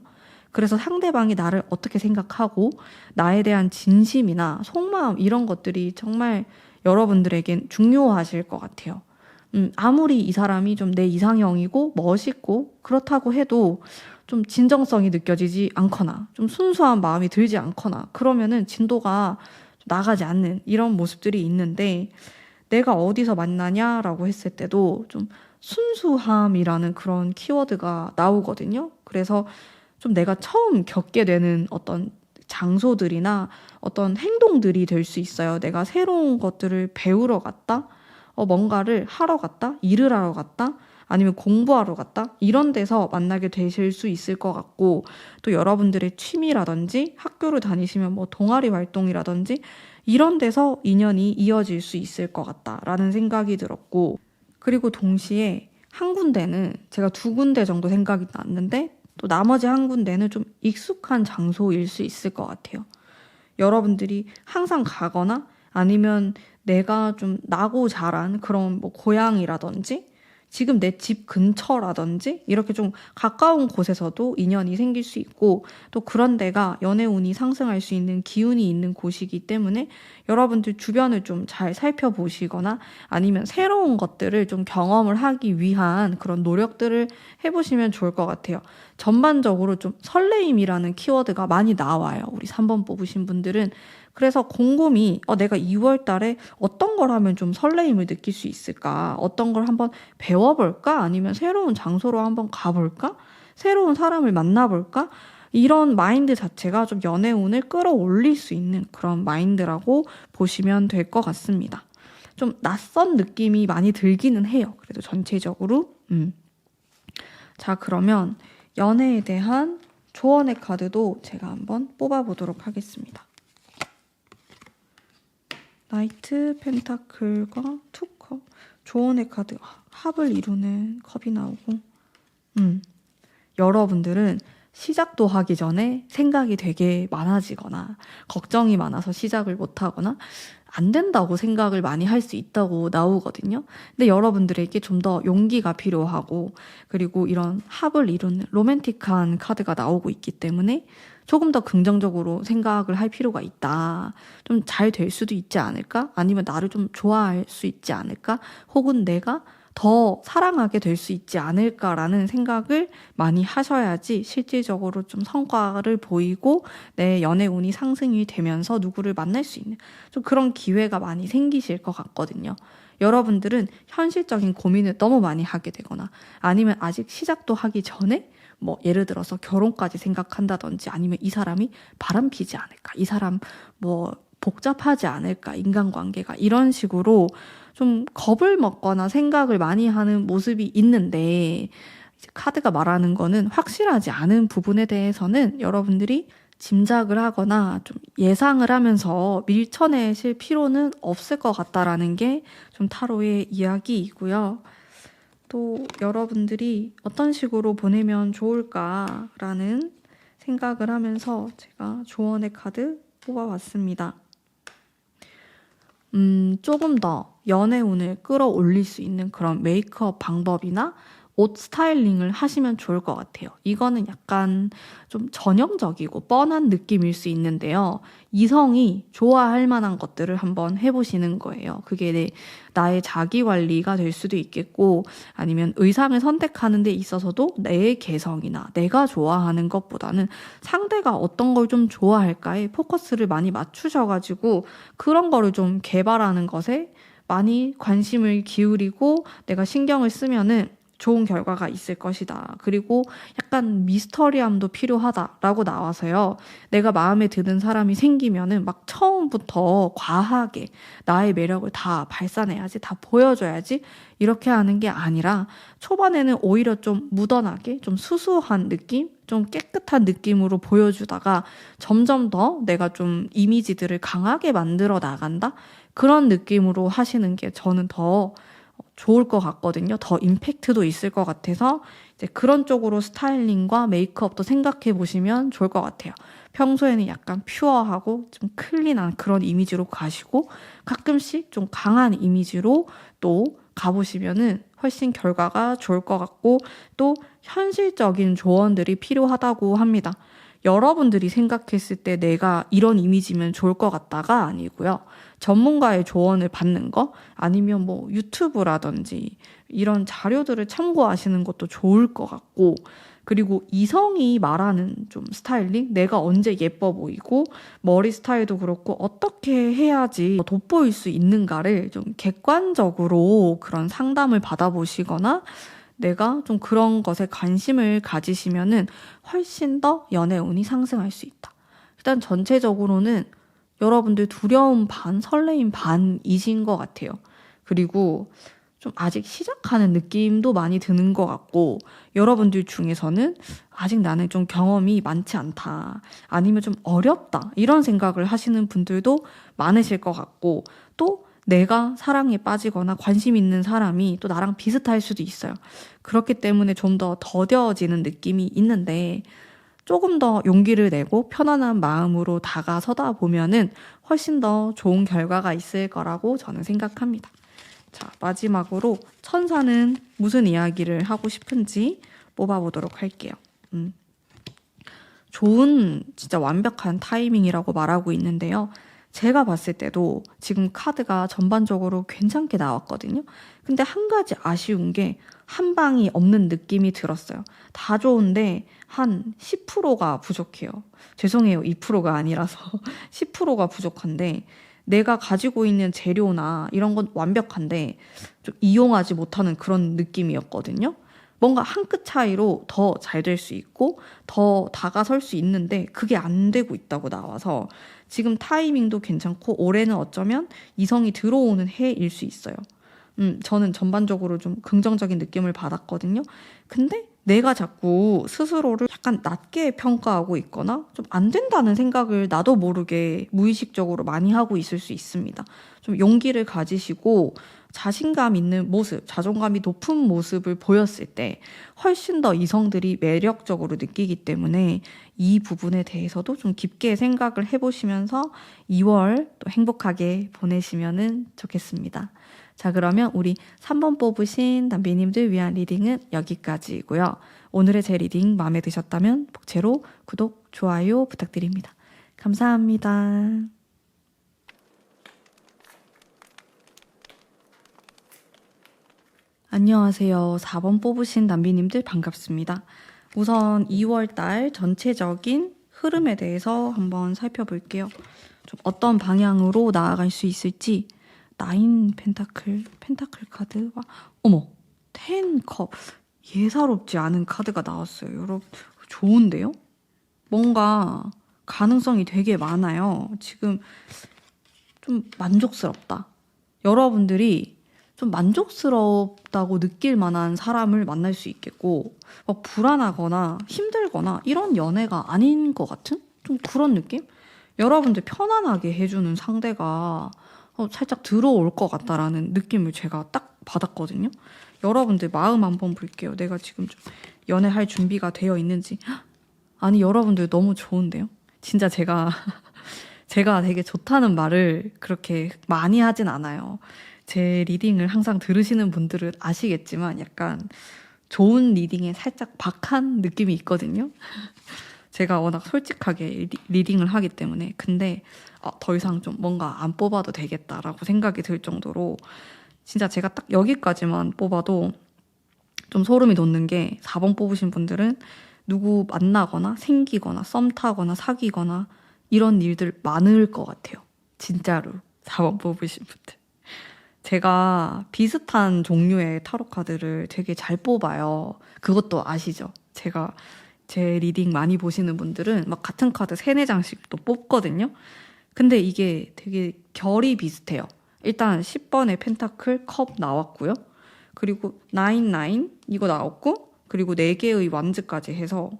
그래서 상대방이 나를 어떻게 생각하고 나에 대한 진심이나 속마음 이런 것들이 정말 여러분들에겐 중요하실 것 같아요. 아무리 이 사람이 좀 내 이상형이고 멋있고 그렇다고 해도 좀 진정성이 느껴지지 않거나 좀 순수한 마음이 들지 않거나 그러면은 진도가 나가지 않는 이런 모습들이 있는데 내가 어디서 만나냐라고 했을 때도 좀 순수함이라는 그런 키워드가 나오거든요. 그래서 좀 내가 처음 겪게 되는 어떤 장소들이나 어떤 행동들이 될 수 있어요. 내가 새로운 것들을 배우러 갔다, 뭔가를 하러 갔다, 일을 하러 갔다, 아니면 공부하러 갔다 이런 데서 만나게 되실 수 있을 것 같고 또 여러분들의 취미라든지 학교를 다니시면 뭐 동아리 활동이라든지 이런 데서 인연이 이어질 수 있을 것 같다라는 생각이 들었고 그리고 동시에 한 군데는 제가 2군데 정도 생각이 났는데 또 나머지 한 군데는 좀 익숙한 장소일 수 있을 것 같아요. 여러분들이 항상 가거나 아니면 내가 좀 나고 자란 그런 뭐 고향이라든지 지금 내 집 근처라든지 이렇게 좀 가까운 곳에서도 인연이 생길 수 있고 또 그런 데가 연애운이 상승할 수 있는 기운이 있는 곳이기 때문에 여러분들 주변을 좀 잘 살펴보시거나 아니면 새로운 것들을 좀 경험을 하기 위한 그런 노력들을 해보시면 좋을 것 같아요. 전반적으로 좀 설레임이라는 키워드가 많이 나와요. 우리 3번 뽑으신 분들은. 그래서 곰곰이 내가 2월 달에 어떤 걸 하면 좀 설레임을 느낄 수 있을까? 어떤 걸 한번 배워볼까? 아니면 새로운 장소로 한번 가볼까? 새로운 사람을 만나볼까? 이런 마인드 자체가 좀 연애운을 끌어올릴 수 있는 그런 마인드라고 보시면 될 것 같습니다. 좀 낯선 느낌이 많이 들기는 해요. 그래도 전체적으로. 자, 그러면 연애에 대한 조언의 카드도 제가 한번 뽑아보도록 하겠습니다. 나이트 펜타클과 투컵 조언의 카드 합을 이루는 컵이 나오고 여러분들은 시작도 하기 전에 생각이 되게 많아지거나 걱정이 많아서 시작을 못하거나 안 된다고 생각을 많이 할 수 있다고 나오거든요. 근데 여러분들에게 좀 더 용기가 필요하고 그리고 이런 합을 이루는 로맨틱한 카드가 나오고 있기 때문에 조금 더 긍정적으로 생각을 할 필요가 있다. 좀 잘 될 수도 있지 않을까? 아니면 나를 좀 좋아할 수 있지 않을까? 혹은 내가 더 사랑하게 될 수 있지 않을까라는 생각을 많이 하셔야지 실질적으로 좀 성과를 보이고 내 연애 운이 상승이 되면서 누구를 만날 수 있는 좀 그런 기회가 많이 생기실 것 같거든요. 여러분들은 현실적인 고민을 너무 많이 하게 되거나 아니면 아직 시작도 하기 전에 뭐 예를 들어서 결혼까지 생각한다든지 아니면 이 사람이 바람피지 않을까? 이 사람 뭐 복잡하지 않을까? 인간관계가 이런 식으로 좀 겁을 먹거나 생각을 많이 하는 모습이 있는데 이제 카드가 말하는 거는 확실하지 않은 부분에 대해서는 여러분들이 짐작을 하거나 좀 예상을 하면서 밀쳐내실 필요는 없을 것 같다라는 게 좀 타로의 이야기이고요. 또 여러분들이 어떤 식으로 보내면 좋을까라는 생각을 하면서 제가 조언의 카드 뽑아봤습니다. 조금 더 연애 운을 끌어올릴 수 있는 그런 메이크업 방법이나 옷 스타일링을 하시면 좋을 것 같아요. 이거는 약간 좀 전형적이고 뻔한 느낌일 수 있는데요. 이성이 좋아할 만한 것들을 한번 해보시는 거예요. 그게 나의 자기 관리가 될 수도 있겠고 아니면 의상을 선택하는 데 있어서도 내 개성이나 내가 좋아하는 것보다는 상대가 어떤 걸 좀 좋아할까에 포커스를 많이 맞추셔가지고 그런 거를 좀 개발하는 것에 많이 관심을 기울이고 내가 신경을 쓰면은 좋은 결과가 있을 것이다. 그리고 약간 미스터리함도 필요하다라고 나와서요. 내가 마음에 드는 사람이 생기면은 막 처음부터 과하게 나의 매력을 다 발산해야지, 다 보여줘야지 이렇게 하는 게 아니라 초반에는 오히려 좀 묻어나게, 좀 수수한 느낌, 좀 깨끗한 느낌으로 보여주다가 점점 더 내가 좀 이미지들을 강하게 만들어 나간다? 그런 느낌으로 하시는 게 저는 더 좋을 것 같거든요. 더 임팩트도 있을 것 같아서 이제 그런 쪽으로 스타일링과 메이크업도 생각해 보시면 좋을 것 같아요. 평소에는 약간 퓨어하고 좀 클린한 그런 이미지로 가시고 가끔씩 좀 강한 이미지로 또 가보시면은 훨씬 결과가 좋을 것 같고 또 현실적인 조언들이 필요하다고 합니다. 여러분들이 생각했을 때 내가 이런 이미지면 좋을 것 같다가 아니고요. 전문가의 조언을 받는 거 아니면 뭐 유튜브라든지 이런 자료들을 참고하시는 것도 좋을 것 같고 그리고 이성이 말하는 좀 스타일링 내가 언제 예뻐 보이고 머리 스타일도 그렇고 어떻게 해야지 돋보일 수 있는가를 좀 객관적으로 그런 상담을 받아보시거나 내가 좀 그런 것에 관심을 가지시면은 훨씬 더 연애 운이 상승할 수 있다. 일단 전체적으로는 여러분들 두려움 반, 설레임 반이신 것 같아요. 그리고 좀 아직 시작하는 느낌도 많이 드는 것 같고 여러분들 중에서는 아직 나는 좀 경험이 많지 않다. 아니면 좀 어렵다. 이런 생각을 하시는 분들도 많으실 것 같고 또 내가 사랑에 빠지거나 관심 있는 사람이 또 나랑 비슷할 수도 있어요. 그렇기 때문에 좀 더 더뎌지는 느낌이 있는데 조금 더 용기를 내고 편안한 마음으로 다가서다 보면은 훨씬 더 좋은 결과가 있을 거라고 저는 생각합니다. 자, 마지막으로 천사는 무슨 이야기를 하고 싶은지 뽑아보도록 할게요. 좋은 진짜 완벽한 타이밍이라고 말하고 있는데요. 제가 봤을 때도 지금 카드가 전반적으로 괜찮게 나왔거든요. 근데 한 가지 아쉬운 게 한 방이 없는 느낌이 들었어요. 다 좋은데 한 10%가 부족해요. 죄송해요. 2%가 아니라서 10%가 부족한데 내가 가지고 있는 재료나 이런 건 완벽한데 좀 이용하지 못하는 그런 느낌이었거든요. 뭔가 한 끗 차이로 더 잘 될 수 있고 더 다가설 수 있는데 그게 안 되고 있다고 나와서 지금 타이밍도 괜찮고 올해는 어쩌면 이성이 들어오는 해일 수 있어요. 저는 전반적으로 좀 긍정적인 느낌을 받았거든요. 근데 내가 자꾸 스스로를 약간 낮게 평가하고 있거나 좀 안 된다는 생각을 나도 모르게 무의식적으로 많이 하고 있을 수 있습니다. 좀 용기를 가지시고 자신감 있는 모습, 자존감이 높은 모습을 보였을 때 훨씬 더 이성들이 매력적으로 느끼기 때문에 이 부분에 대해서도 좀 깊게 생각을 해보시면서 2월 또 행복하게 보내시면 좋겠습니다. 자, 그러면 우리 3번 뽑으신 담비님들 위한 리딩은 여기까지이고요. 오늘의 제 리딩 마음에 드셨다면 복채로 구독, 좋아요 부탁드립니다. 감사합니다. 안녕하세요. 4번 뽑으신 남비님들 반갑습니다. 우선 2월달 전체적인 흐름에 대해서 한번 살펴볼게요. 좀 어떤 방향으로 나아갈 수 있을지. 9 펜타클 카드와 어머 10 컵 예사롭지 않은 카드가 나왔어요. 여러분 좋은데요? 뭔가 가능성이 되게 많아요. 지금 좀 만족스럽다. 여러분들이 좀 만족스럽다고 느낄 만한 사람을 만날 수 있겠고 막 불안하거나 힘들거나 이런 연애가 아닌 것 같은 좀 그런 느낌? 여러분들 편안하게 해주는 상대가 살짝 들어올 것 같다라는 느낌을 제가 딱 받았거든요. 여러분들 마음 한번 볼게요. 내가 지금 좀 연애할 준비가 되어 있는지. 아니 여러분들 너무 좋은데요? 진짜 제가 되게 좋다는 말을 그렇게 많이 하진 않아요. 제 리딩을 항상 들으시는 분들은 아시겠지만 약간 좋은 리딩에 살짝 박한 느낌이 있거든요. 제가 워낙 솔직하게 리딩을 하기 때문에. 근데 더 이상 좀 뭔가 안 뽑아도 되겠다라고 생각이 들 정도로 진짜 제가 딱 여기까지만 뽑아도 좀 소름이 돋는 게 4번 뽑으신 분들은 누구 만나거나 생기거나 썸 타거나 사귀거나 이런 일들 많을 것 같아요. 진짜로 4번 뽑으신 분들. 제가 비슷한 종류의 타로 카드를 되게 잘 뽑아요. 그것도 아시죠? 제가 제 리딩 많이 보시는 분들은 막 같은 카드 3, 4장씩 또 뽑거든요. 근데 이게 되게 결이 비슷해요. 일단 10번의 펜타클 컵 나왔고요. 그리고 9 이거 나왔고 그리고 4개의 완즈까지 해서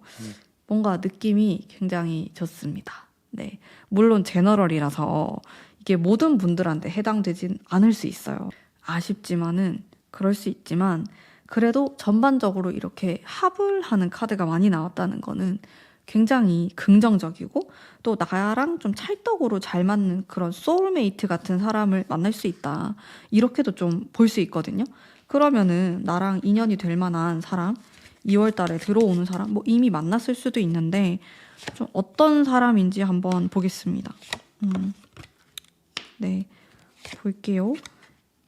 뭔가 느낌이 굉장히 좋습니다. 네, 물론 제너럴이라서 이게 모든 분들한테 해당되진 않을 수 있어요. 아쉽지만은 그럴 수 있지만 그래도 전반적으로 이렇게 합을 하는 카드가 많이 나왔다는 거는 굉장히 긍정적이고 또 나랑 좀 찰떡으로 잘 맞는 그런 소울메이트 같은 사람을 만날 수 있다. 이렇게도 좀 볼 수 있거든요. 그러면은 나랑 인연이 될 만한 사람, 2월 달에 들어오는 사람, 뭐 이미 만났을 수도 있는데 좀 어떤 사람인지 한번 보겠습니다. 네, 볼게요.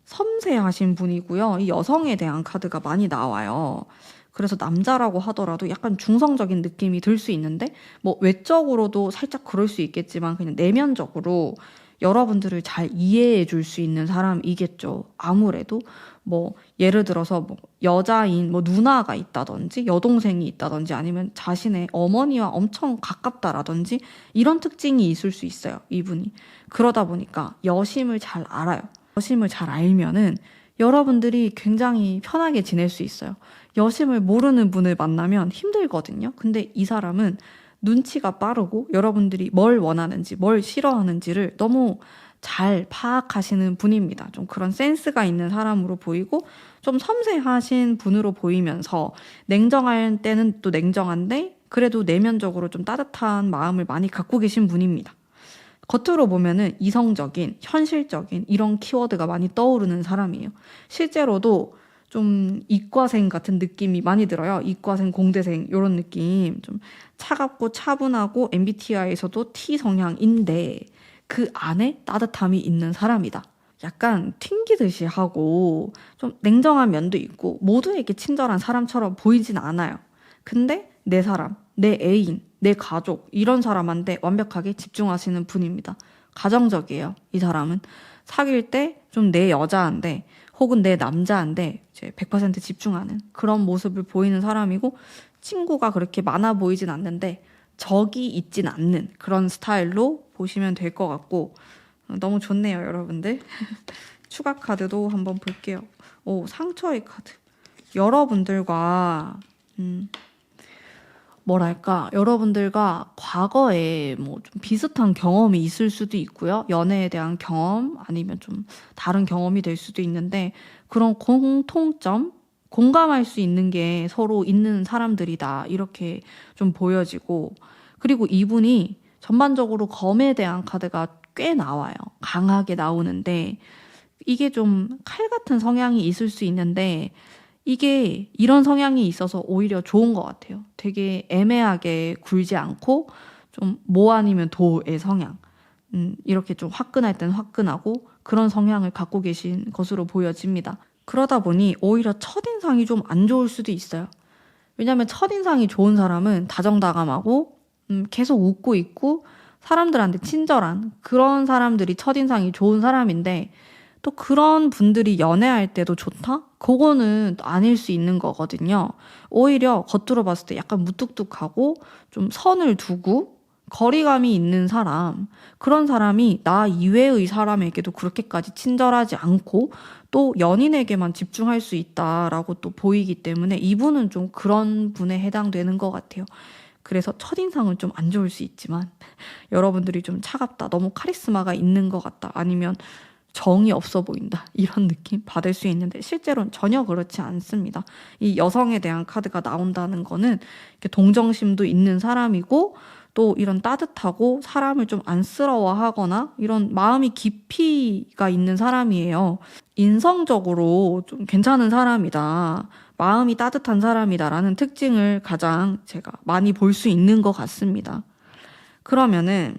섬세하신 분이고요. 이 여성에 대한 카드가 많이 나와요. 그래서 남자라고 하더라도 약간 중성적인 느낌이 들 수 있는데 뭐 외적으로도 살짝 그럴 수 있겠지만 그냥 내면적으로 여러분들을 잘 이해해 줄 수 있는 사람이겠죠. 아무래도 뭐 예를 들어서 뭐 여자인 뭐 누나가 있다든지 여동생이 있다든지 아니면 자신의 어머니와 엄청 가깝다라든지 이런 특징이 있을 수 있어요. 이분이. 그러다 보니까 여심을 잘 알아요. 여심을 잘 알면은 여러분들이 굉장히 편하게 지낼 수 있어요. 여심을 모르는 분을 만나면 힘들거든요. 근데 이 사람은 눈치가 빠르고 여러분들이 뭘 원하는지 뭘 싫어하는지를 너무 잘 파악하시는 분입니다. 좀 그런 센스가 있는 사람으로 보이고 좀 섬세하신 분으로 보이면서 냉정할 때는 또 냉정한데 그래도 내면적으로 좀 따뜻한 마음을 많이 갖고 계신 분입니다. 겉으로 보면은 이성적인, 현실적인 이런 키워드가 많이 떠오르는 사람이에요. 실제로도 좀 이과생 같은 느낌이 많이 들어요. 이과생, 공대생 이런 느낌. 좀 차갑고 차분하고 MBTI에서도 T 성향인데 그 안에 따뜻함이 있는 사람이다. 약간 튕기듯이 하고 좀 냉정한 면도 있고 모두에게 친절한 사람처럼 보이진 않아요. 근데 내 사람, 내 애인, 내 가족 이런 사람한테 완벽하게 집중하시는 분입니다. 가정적이에요. 이 사람은 사귈 때 좀 내 여자한테 혹은 내 남자한테 이제 100% 집중하는 그런 모습을 보이는 사람이고 친구가 그렇게 많아 보이진 않는데 적이 있진 않는 그런 스타일로 보시면 될 것 같고 너무 좋네요, 여러분들. 추가 카드도 한번 볼게요. 오, 상처의 카드. 여러분들과 뭐랄까, 여러분들과 과거에 뭐 좀 비슷한 경험이 있을 수도 있고요. 연애에 대한 경험, 아니면 좀 다른 경험이 될 수도 있는데, 그런 공통점, 공감할 수 있는 게 서로 있는 사람들이다. 이렇게 좀 보여지고, 그리고 이분이 전반적으로 검에 대한 카드가 꽤 나와요. 강하게 나오는데, 이게 좀 칼 같은 성향이 있을 수 있는데, 이게 이런 성향이 있어서 오히려 좋은 것 같아요. 되게 애매하게 굴지 않고 좀 뭐 아니면 도의 성향. 이렇게 좀 화끈할 땐 화끈하고 그런 성향을 갖고 계신 것으로 보여집니다. 그러다 보니 오히려 첫인상이 좀 안 좋을 수도 있어요. 왜냐면 첫인상이 좋은 사람은 다정다감하고 계속 웃고 있고 사람들한테 친절한 그런 사람들이 첫인상이 좋은 사람인데, 또 그런 분들이 연애할 때도 좋다? 그거는 아닐 수 있는 거거든요. 오히려 겉으로 봤을 때 약간 무뚝뚝하고 좀 선을 두고 거리감이 있는 사람, 그런 사람이 나 이외의 사람에게도 그렇게까지 친절하지 않고 또 연인에게만 집중할 수 있다라고 또 보이기 때문에 이분은 좀 그런 분에 해당되는 것 같아요. 그래서 첫인상은 좀 안 좋을 수 있지만 여러분들이 좀 차갑다, 너무 카리스마가 있는 것 같다, 아니면 정이 없어 보인다, 이런 느낌 받을 수 있는데 실제로는 전혀 그렇지 않습니다. 이 여성에 대한 카드가 나온다는 거는 이렇게 동정심도 있는 사람이고 또 이런 따뜻하고 사람을 좀 안쓰러워하거나 이런 마음이 깊이가 있는 사람이에요. 인성적으로 좀 괜찮은 사람이다, 마음이 따뜻한 사람이다라는 특징을 가장 제가 많이 볼 수 있는 것 같습니다. 그러면은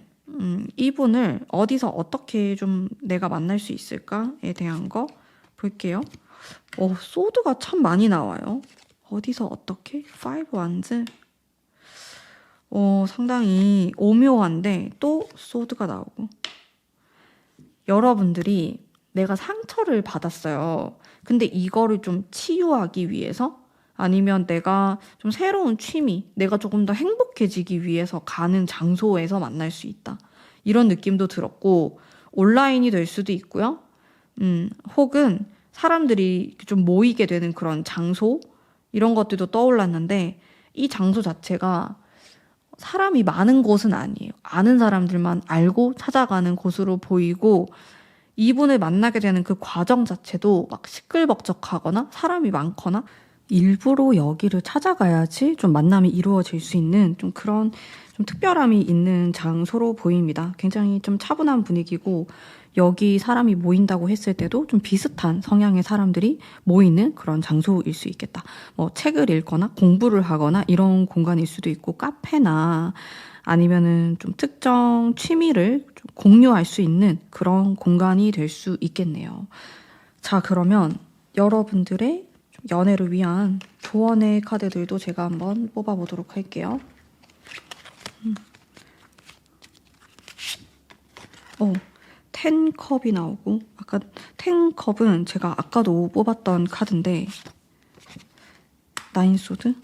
이분을 어디서 어떻게 좀 내가 만날 수 있을까에 대한 거 볼게요. 소드가 참 많이 나와요. 어디서 어떻게? 5 wands. 상당히 오묘한데 또 소드가 나오고. 여러분들이 내가 상처를 받았어요. 근데 이거를 좀 치유하기 위해서, 아니면 내가 좀 새로운 취미, 내가 조금 더 행복해지기 위해서 가는 장소에서 만날 수 있다, 이런 느낌도 들었고, 온라인이 될 수도 있고요. 혹은 사람들이 좀 모이게 되는 그런 장소, 이런 것들도 떠올랐는데, 이 장소 자체가 사람이 많은 곳은 아니에요. 아는 사람들만 알고 찾아가는 곳으로 보이고, 이분을 만나게 되는 그 과정 자체도 막 시끌벅적하거나 사람이 많거나 일부러 여기를 찾아가야지 좀 만남이 이루어질 수 있는 좀 그런 좀 특별함이 있는 장소로 보입니다. 굉장히 좀 차분한 분위기고, 여기 사람이 모인다고 했을 때도 좀 비슷한 성향의 사람들이 모이는 그런 장소일 수 있겠다. 뭐 책을 읽거나 공부를 하거나 이런 공간일 수도 있고, 카페나 아니면은 좀 특정 취미를 좀 공유할 수 있는 그런 공간이 될 수 있겠네요. 자, 그러면 여러분들의 연애를 위한 조언의 카드들도 제가 한번 뽑아보도록 할게요. 텐컵이 나오고, 아까 텐컵은 제가 아까도 뽑았던 카드인데, 나인소드?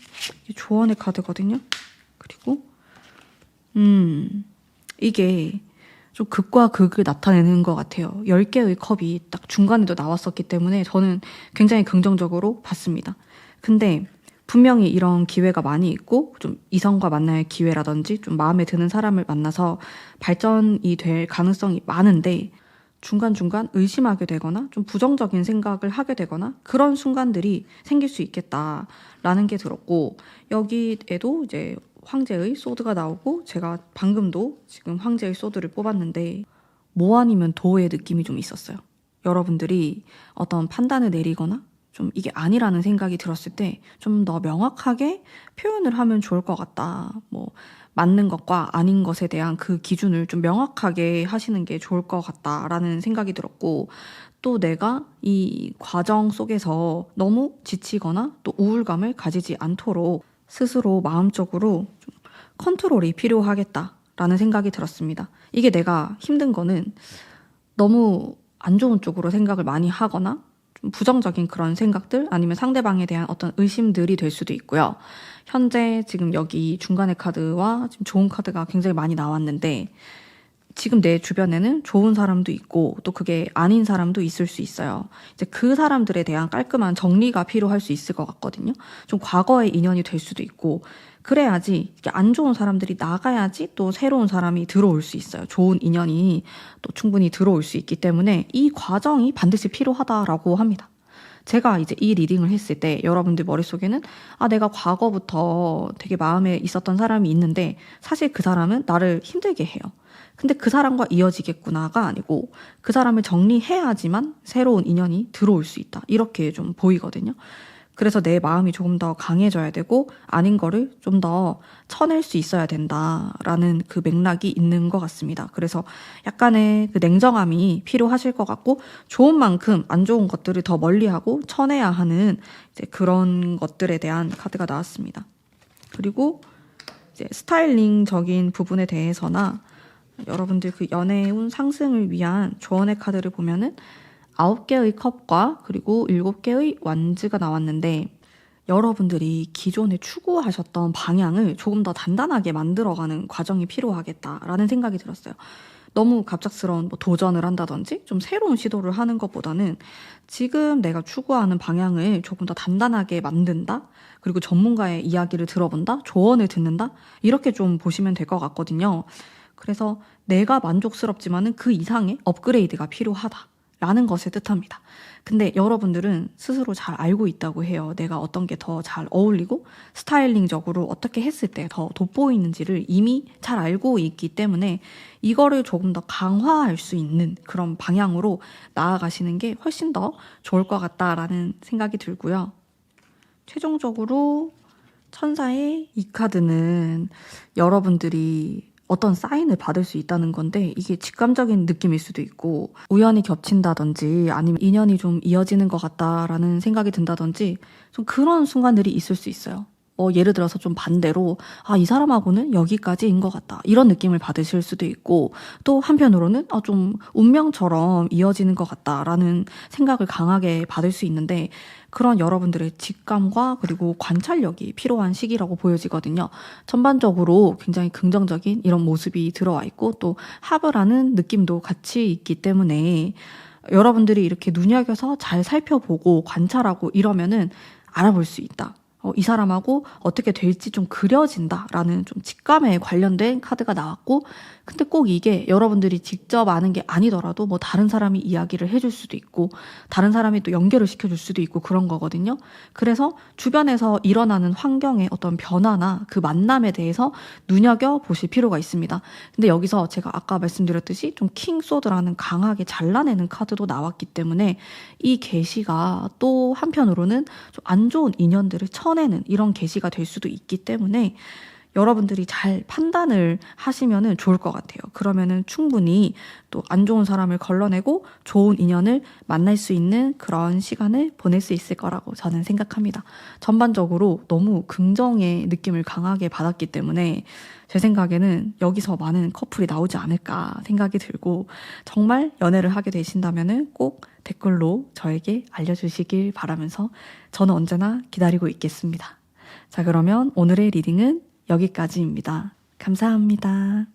이게 조언의 카드거든요. 그리고 이게 좀 극과 극을 나타내는 것 같아요. 10개의 컵이 딱 중간에도 나왔었기 때문에 저는 굉장히 긍정적으로 봤습니다. 근데 분명히 이런 기회가 많이 있고, 좀 이성과 만날 기회라든지 좀 마음에 드는 사람을 만나서 발전이 될 가능성이 많은데, 중간중간 의심하게 되거나 좀 부정적인 생각을 하게 되거나 그런 순간들이 생길 수 있겠다라는 게 들었고, 여기에도 이제 황제의 소드가 나오고, 제가 방금도 지금 황제의 소드를 뽑았는데 뭐 아니면 도의 느낌이 좀 있었어요. 여러분들이 어떤 판단을 내리거나 좀 이게 아니라는 생각이 들었을 때 좀 더 명확하게 표현을 하면 좋을 것 같다. 뭐 맞는 것과 아닌 것에 대한 그 기준을 좀 명확하게 하시는 게 좋을 것 같다라는 생각이 들었고, 또 내가 이 과정 속에서 너무 지치거나 또 우울감을 가지지 않도록 스스로 마음적으로 좀 컨트롤이 필요하겠다라는 생각이 들었습니다. 이게 내가 힘든 거는 너무 안 좋은 쪽으로 생각을 많이 하거나 좀 부정적인 그런 생각들, 아니면 상대방에 대한 어떤 의심들이 될 수도 있고요. 현재 지금 여기 중간의 카드와 지금 좋은 카드가 굉장히 많이 나왔는데, 지금 내 주변에는 좋은 사람도 있고 또 그게 아닌 사람도 있을 수 있어요. 이제 그 사람들에 대한 깔끔한 정리가 필요할 수 있을 것 같거든요. 좀 과거의 인연이 될 수도 있고 그래야지 이게 안 좋은 사람들이 나가야지 또 새로운 사람이 들어올 수 있어요. 좋은 인연이 또 충분히 들어올 수 있기 때문에 이 과정이 반드시 필요하다라고 합니다. 제가 이제 이 리딩을 했을 때 여러분들 머릿속에는 내가 과거부터 되게 마음에 있었던 사람이 있는데 사실 그 사람은 나를 힘들게 해요. 근데 그 사람과 이어지겠구나가 아니고 그 사람을 정리해야지만 새로운 인연이 들어올 수 있다. 이렇게 좀 보이거든요. 그래서 내 마음이 조금 더 강해져야 되고 아닌 거를 좀 더 쳐낼 수 있어야 된다라는 그 맥락이 있는 것 같습니다. 그래서 약간의 그 냉정함이 필요하실 것 같고 좋은 만큼 안 좋은 것들을 더 멀리하고 쳐내야 하는 이제 그런 것들에 대한 카드가 나왔습니다. 그리고 이제 스타일링적인 부분에 대해서나 여러분들 그 연애운 상승을 위한 조언의 카드를 보면은 9개의 컵과 그리고 7개의 완즈가 나왔는데 여러분들이 기존에 추구하셨던 방향을 조금 더 단단하게 만들어가는 과정이 필요하겠다라는 생각이 들었어요. 너무 갑작스러운 도전을 한다든지 좀 새로운 시도를 하는 것보다는 지금 내가 추구하는 방향을 조금 더 단단하게 만든다? 그리고 전문가의 이야기를 들어본다? 조언을 듣는다? 이렇게 좀 보시면 될 것 같거든요. 그래서 내가 만족스럽지만은 그 이상의 업그레이드가 필요하다. 라는 것을 뜻합니다. 근데 여러분들은 스스로 잘 알고 있다고 해요. 내가 어떤 게 더 잘 어울리고 스타일링적으로 어떻게 했을 때 더 돋보이는지를 이미 잘 알고 있기 때문에 이거를 조금 더 강화할 수 있는 그런 방향으로 나아가시는 게 훨씬 더 좋을 것 같다라는 생각이 들고요. 최종적으로 천사의 이 카드는 여러분들이 어떤 사인을 받을 수 있다는 건데 이게 직감적인 느낌일 수도 있고 우연히 겹친다든지 아니면 인연이 좀 이어지는 것 같다라는 생각이 든다든지 좀 그런 순간들이 있을 수 있어요. 예를 들어서 좀 반대로 이 사람하고는 여기까지인 것 같다 이런 느낌을 받으실 수도 있고 또 한편으로는 좀 운명처럼 이어지는 것 같다라는 생각을 강하게 받을 수 있는데 그런 여러분들의 직감과 그리고 관찰력이 필요한 시기라고 보여지거든요. 전반적으로 굉장히 긍정적인 이런 모습이 들어와 있고 또 합을 하는 느낌도 같이 있기 때문에 여러분들이 이렇게 눈여겨서 잘 살펴보고 관찰하고 이러면은 알아볼 수 있다. 이 사람하고 어떻게 될지 좀 그려진다라는 좀 직감에 관련된 카드가 나왔고 근데 꼭 이게 여러분들이 직접 아는 게 아니더라도 다른 사람이 이야기를 해줄 수도 있고 다른 사람이 또 연결을 시켜줄 수도 있고 그런 거거든요. 그래서 주변에서 일어나는 환경의 어떤 변화나 그 만남에 대해서 눈여겨보실 필요가 있습니다. 근데 여기서 제가 아까 말씀드렸듯이 좀 킹소드라는 강하게 잘라내는 카드도 나왔기 때문에 이 계시가 또 한편으로는 좀 안 좋은 인연들을 쳐내는 이런 계시가 될 수도 있기 때문에 여러분들이 잘 판단을 하시면은 좋을 것 같아요. 그러면은 충분히 또 안 좋은 사람을 걸러내고 좋은 인연을 만날 수 있는 그런 시간을 보낼 수 있을 거라고 저는 생각합니다. 전반적으로 너무 긍정의 느낌을 강하게 받았기 때문에 제 생각에는 여기서 많은 커플이 나오지 않을까 생각이 들고 정말 연애를 하게 되신다면은 꼭 댓글로 저에게 알려주시길 바라면서 저는 언제나 기다리고 있겠습니다. 자, 그러면 오늘의 리딩은 여기까지입니다. 감사합니다.